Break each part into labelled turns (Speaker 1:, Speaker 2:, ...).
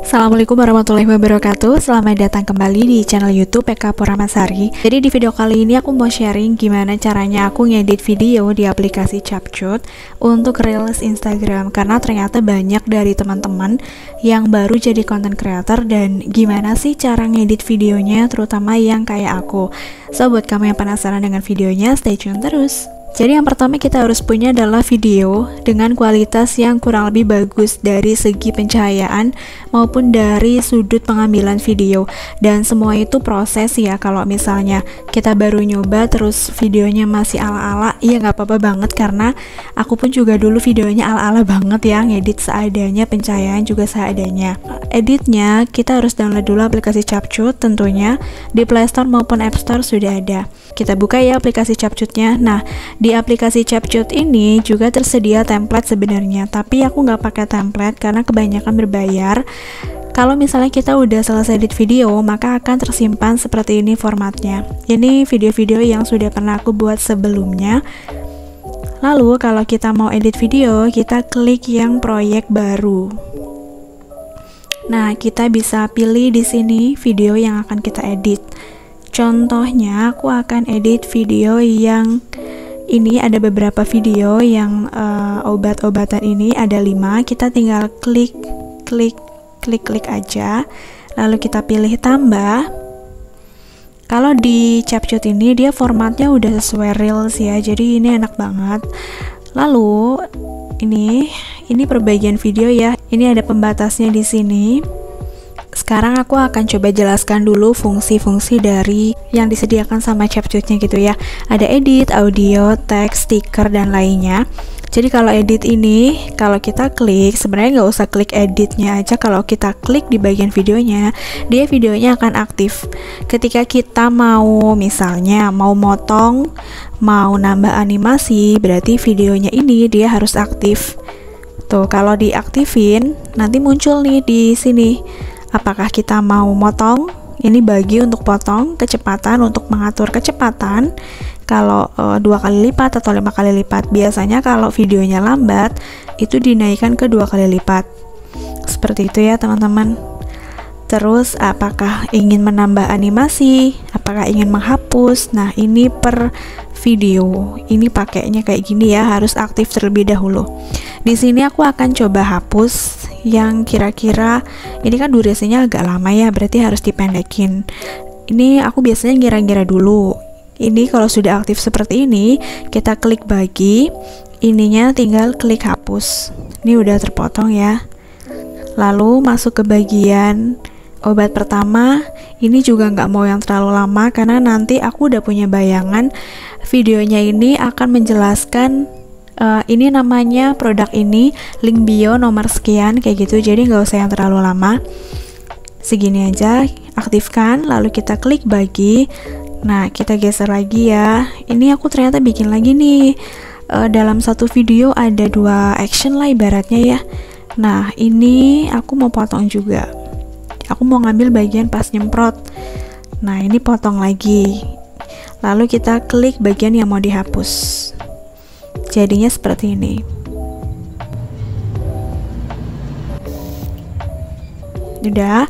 Speaker 1: Assalamualaikum warahmatullahi wabarakatuh. Selamat datang kembali di channel YouTube PK Puramasari. Jadi di video kali ini aku mau sharing gimana caranya aku ngedit video di aplikasi CapCut untuk Reels Instagram, karena ternyata banyak dari teman-teman yang baru jadi content creator dan gimana sih cara ngedit videonya, terutama yang kayak aku. So buat kamu yang penasaran dengan videonya, stay tune terus. Jadi yang pertama kita harus punya adalah video dengan kualitas yang kurang lebih bagus dari segi pencahayaan maupun dari sudut pengambilan video, dan semua itu proses ya. Kalau misalnya kita baru nyoba terus videonya masih ala-ala, ya nggak apa-apa banget, karena aku pun juga dulu videonya ala-ala banget ya, ngedit seadanya, pencahayaan juga seadanya. Editnya kita harus download dulu aplikasi CapCut, tentunya di Play Store maupun App Store sudah ada. Kita buka ya aplikasi CapCutnya. Nah, di aplikasi CapCut ini juga tersedia template sebenarnya, tapi aku nggak pakai template karena kebanyakan berbayar. Kalau misalnya kita udah selesai edit video, maka akan tersimpan seperti ini formatnya. Ini video-video yang sudah pernah aku buat sebelumnya. Lalu kalau kita mau edit video, kita klik yang proyek baru. Nah, kita bisa pilih di sini video yang akan kita edit. Contohnya aku akan edit video yang ini, ada beberapa video yang obat-obatan ini, ada 5. Kita tinggal klik aja, lalu kita pilih tambah. Kalau di CapCut ini dia formatnya udah sesuai Reels ya, jadi ini enak banget. Lalu ini perbagian video ya, ini ada pembatasnya di sini. Sekarang aku akan coba jelaskan dulu fungsi-fungsi dari yang disediakan sama CapCutnya gitu ya. Ada edit, audio, teks, stiker, dan lainnya. Jadi kalau edit ini, kalau kita klik, sebenarnya nggak usah klik editnya aja. Kalau kita klik di bagian videonya, dia videonya akan aktif. Ketika kita mau, misalnya mau motong, mau nambah animasi, berarti videonya ini dia harus aktif. Tuh, kalau diaktifin, nanti muncul nih di sini. Apakah kita mau motong? Ini bagi untuk potong, kecepatan untuk mengatur kecepatan. Kalau 2 kali lipat atau 5 kali lipat. Biasanya kalau videonya lambat, itu dinaikkan ke 2 kali lipat. Seperti itu ya teman-teman. Terus apakah ingin menambah animasi? Apakah ingin menghapus? Nah, ini per video. Ini pakainya kayak gini ya, harus aktif terlebih dahulu. Di sini aku akan coba hapus yang kira-kira ini kan durasinya agak lama ya, berarti harus dipendekin. Ini aku biasanya ngira-ngira dulu. Ini kalau sudah aktif seperti ini, kita klik bagi, ininya tinggal klik hapus. Ini udah terpotong ya. Lalu masuk ke bagian obat pertama. Ini juga nggak mau yang terlalu lama, karena nanti aku udah punya bayangan videonya ini akan menjelaskan ini namanya produk ini, link bio nomor sekian, kayak gitu. Jadi nggak usah yang terlalu lama, segini aja. Aktifkan, lalu kita klik bagi. Nah, kita geser lagi ya. Ini aku ternyata bikin lagi nih, dalam satu video ada 2 action lah ibaratnya ya. Nah, ini aku mau potong juga. Aku mau ngambil bagian pas nyemprot. Nah, ini potong lagi. Lalu kita klik bagian yang mau dihapus. Jadinya seperti ini. Udah.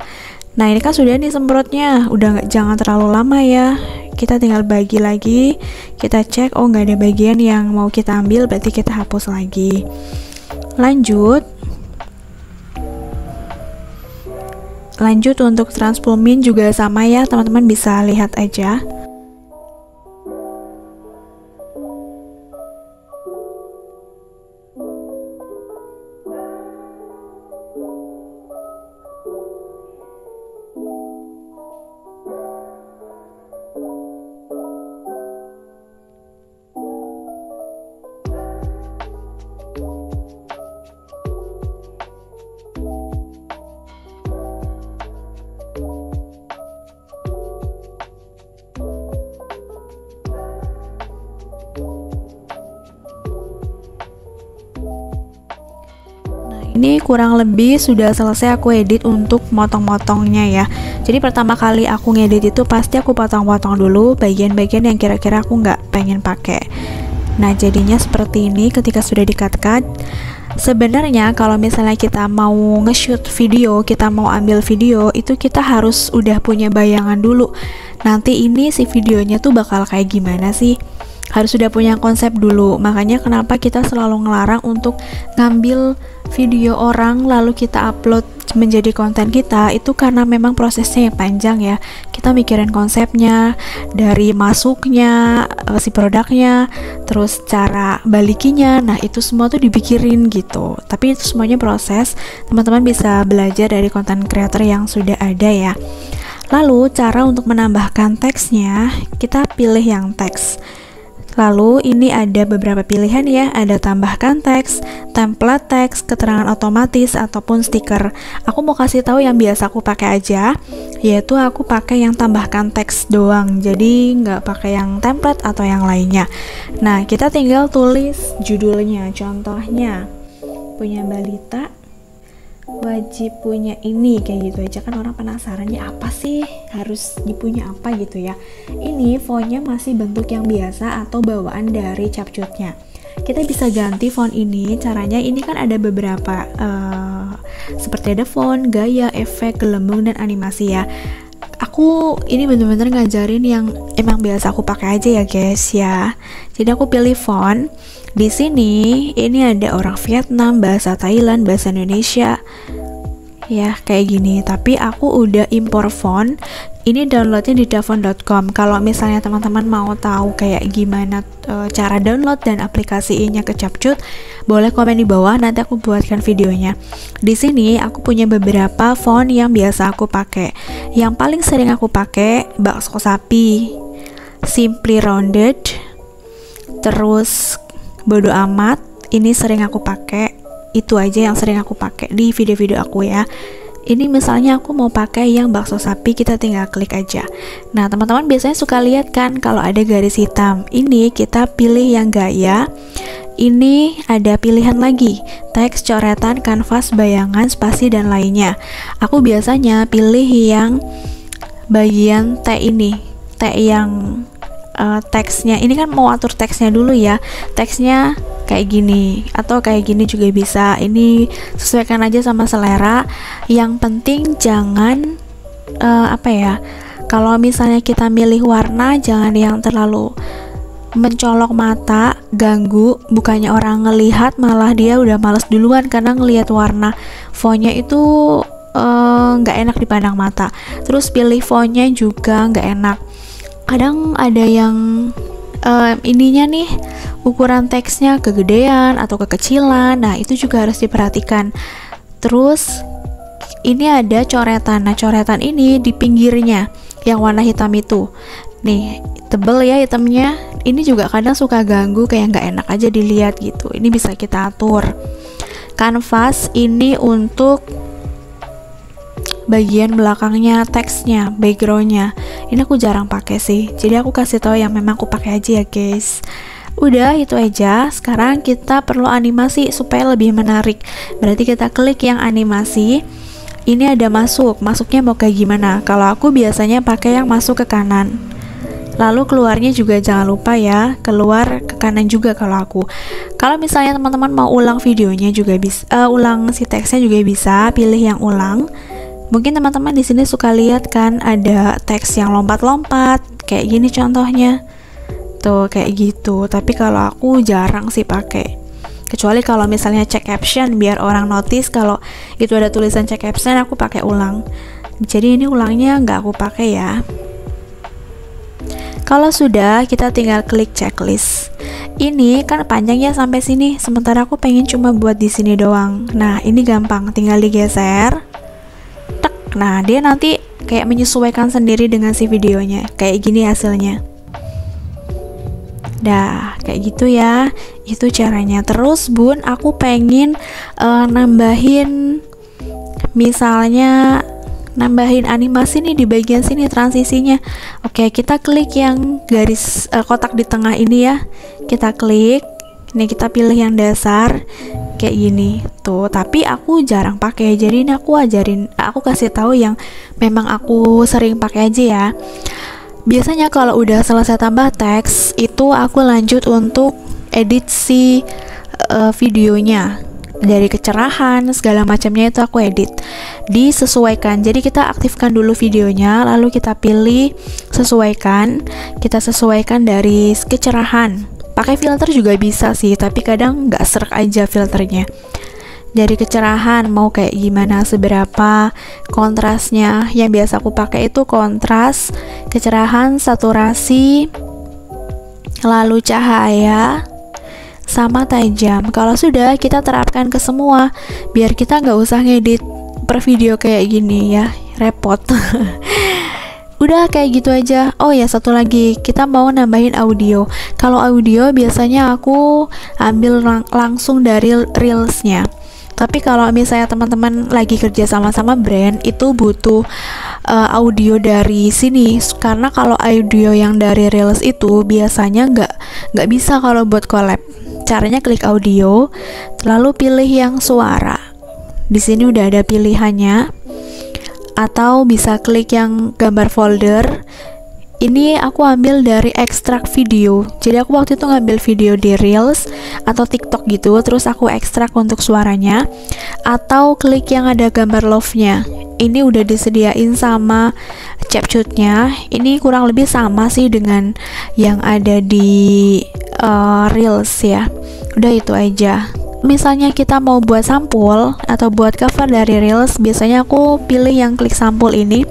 Speaker 1: Nah, ini kan sudah nih semprotnya. Udah jangan terlalu lama ya. Kita tinggal bagi lagi. Kita cek, oh nggak ada bagian yang mau kita ambil, berarti kita hapus lagi. Lanjut untuk transpumin juga sama ya, teman-teman bisa lihat aja. Ini kurang lebih sudah selesai aku edit untuk motong-motongnya ya. Jadi pertama kali aku ngedit itu pasti aku potong-potong dulu bagian-bagian yang kira-kira aku nggak pengen pakai. Nah, jadinya seperti ini ketika sudah di cut-cut. Sebenarnya kalau misalnya kita mau nge-shoot video, kita mau ambil video, itu kita harus udah punya bayangan dulu. Nanti ini si videonya tuh bakal kayak gimana sih? Harus sudah punya konsep dulu. Makanya kenapa kita selalu ngelarang untuk ngambil video orang lalu kita upload menjadi konten kita, itu karena memang prosesnya yang panjang ya. Kita mikirin konsepnya, dari masuknya si produknya, terus cara balikinya. Nah, itu semua tuh dipikirin gitu. Tapi itu semuanya proses. Teman-teman bisa belajar dari konten creator yang sudah ada ya. Lalu cara untuk menambahkan teksnya, kita pilih yang teks. Lalu ini ada beberapa pilihan ya, ada tambahkan teks, template teks, keterangan otomatis, ataupun stiker. Aku mau kasih tahu yang biasa aku pakai aja, yaitu aku pakai yang tambahkan teks doang, jadi nggak pakai yang template atau yang lainnya. Nah, kita tinggal tulis judulnya, contohnya punya balita wajib punya ini, kayak gitu aja. Kan orang penasaran ya, apa sih harus dipunya apa gitu ya. Ini fontnya masih bentuk yang biasa atau bawaan dari CapCut-nya. Kita bisa ganti font ini. Caranya ini kan ada beberapa seperti ada font, gaya, efek, gelembung, dan animasi ya. Aku ini bener-bener ngajarin yang emang biasa aku pakai aja ya guys ya. Jadi aku pilih font. Di sini ini ada orang Vietnam, bahasa Thailand, bahasa Indonesia. Ya, kayak gini. Tapi aku udah impor font. Ini downloadnya di davon.com. Kalau misalnya teman-teman mau tahu kayak gimana cara download dan aplikasinya ke CapCut, boleh komen di bawah, nanti aku buatkan videonya. Di sini aku punya beberapa font yang biasa aku pakai. Yang paling sering aku pakai bakso sapi, simply rounded, terus bodo amat. Ini sering aku pakai. Itu aja yang sering aku pakai di video-video aku ya. Ini misalnya aku mau pakai yang bakso sapi, kita tinggal klik aja. Nah, teman-teman biasanya suka lihat kan kalau ada garis hitam. Ini kita pilih yang gaya. Ini ada pilihan lagi, teks, coretan, kanvas, bayangan, spasi, dan lainnya. Aku biasanya pilih yang bagian T ini, T yang teksnya. Ini kan mau atur teksnya dulu ya. Teksnya kayak gini atau kayak gini juga bisa. Ini sesuaikan aja sama selera. Yang penting jangan kalau misalnya kita milih warna, jangan yang terlalu mencolok mata, ganggu. Bukannya orang ngelihat, malah dia udah males duluan karena ngelihat warna fontnya itu nggak enak dipandang mata. Terus pilih fontnya juga nggak enak. Kadang ada yang ininya nih, ukuran teksnya kegedean atau kekecilan. Nah, itu juga harus diperhatikan. Terus ini ada coretan. Nah, coretan ini di pinggirnya yang warna hitam itu. Nih, tebel ya hitamnya. Ini juga kadang suka ganggu, kayak nggak enak aja dilihat gitu. Ini bisa kita atur. Kanvas ini untuk bagian belakangnya teksnya, backgroundnya. Ini aku jarang pakai sih, jadi aku kasih tahu yang memang aku pakai aja ya guys. Udah, itu aja. Sekarang kita perlu animasi supaya lebih menarik. Berarti kita klik yang animasi. Ini ada masuknya mau kayak gimana. Kalau aku biasanya pakai yang masuk ke kanan, lalu keluarnya juga jangan lupa ya, keluar ke kanan juga kalau aku. Kalau misalnya teman-teman mau ulang videonya juga bisa, ulang si teksnya juga bisa, pilih yang ulang. Mungkin teman-teman di sini suka lihat kan ada teks yang lompat-lompat, kayak gini contohnya. Tuh, kayak gitu. Tapi kalau aku jarang sih pakai. Kecuali kalau misalnya check caption biar orang notice kalau itu ada tulisan check caption, aku pakai ulang. Jadi ini ulangnya nggak aku pakai ya. Kalau sudah, kita tinggal klik checklist. Ini kan panjang ya sampai sini, sementara aku pengen cuma buat di sini doang. Nah, ini gampang, tinggal digeser. Nah, dia nanti kayak menyesuaikan sendiri dengan si videonya. Kayak gini hasilnya. Dah, kayak gitu ya. Itu caranya. Terus, Bun, aku pengen nambahin animasi nih di bagian sini, transisinya. Oke, kita klik yang garis kotak di tengah ini ya. Kita klik. Nih, kita pilih yang dasar kayak gini tuh, tapi aku jarang pakai, jadi ini aku kasih tahu yang memang aku sering pakai aja ya. Biasanya kalau udah selesai tambah teks, itu aku lanjut untuk edit si videonya. dari kecerahan segala macamnya itu aku edit, disesuaikan. Jadi kita aktifkan dulu videonya, lalu kita pilih sesuaikan, kita sesuaikan dari kecerahan. Pakai filter juga bisa sih, tapi kadang nggak serak aja filternya. Dari kecerahan mau kayak gimana, seberapa kontrasnya. Yang biasa aku pakai itu kontras, kecerahan, saturasi, lalu cahaya, sama tajam. Kalau sudah, kita terapkan ke semua, biar kita nggak usah ngedit per video kayak gini ya, repot. Udah kayak gitu aja. Oh ya, satu lagi, kita mau nambahin audio. Kalau audio biasanya aku ambil langsung dari reelsnya. Tapi kalau misalnya teman-teman lagi kerja sama-sama brand, itu butuh audio dari sini, karena kalau audio yang dari reels itu biasanya nggak bisa kalau buat collab. Caranya klik audio, lalu pilih yang suara. Di sini udah ada pilihannya. Atau bisa klik yang gambar folder. Ini aku ambil dari ekstrak video. Jadi aku waktu itu ngambil video di Reels atau TikTok gitu, terus aku ekstrak untuk suaranya. Atau klik yang ada gambar love-nya. Ini udah disediain sama CapCut-nya. Ini kurang lebih sama sih dengan yang ada di Reels ya. Udah itu aja. Misalnya kita mau buat sampul atau buat cover dari Reels, biasanya aku pilih yang klik sampul ini,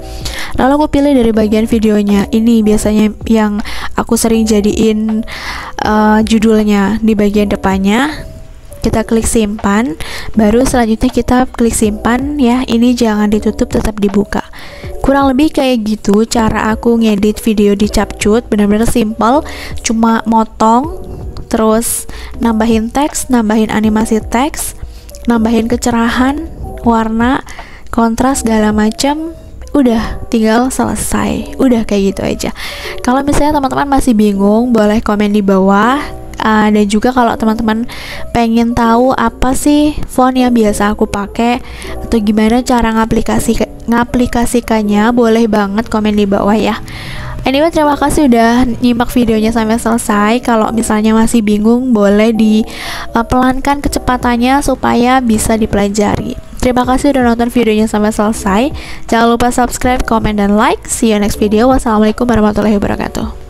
Speaker 1: lalu aku pilih dari bagian videonya. Ini biasanya yang aku sering jadiin judulnya di bagian depannya. Kita klik simpan, baru selanjutnya kita klik simpan ya. Ini jangan ditutup, tetap dibuka. Kurang lebih kayak gitu cara aku ngedit video di CapCut. Benar-benar simple, cuma motong, terus nambahin teks, nambahin animasi teks, nambahin kecerahan, warna, kontras, segala macam. Udah, tinggal selesai. Udah kayak gitu aja. Kalau misalnya teman-teman masih bingung, boleh komen di bawah. Dan juga kalau teman-teman pengen tahu apa sih font yang biasa aku pakai atau gimana cara ngaplikasikannya, boleh banget komen di bawah ya. Anyway, terima kasih udah nyimak videonya sampai selesai. Kalau misalnya masih bingung, boleh dipelankan kecepatannya supaya bisa dipelajari. Terima kasih udah nonton videonya sampai selesai. Jangan lupa subscribe, comment, dan like. See you next video. Wassalamualaikum warahmatullahi wabarakatuh.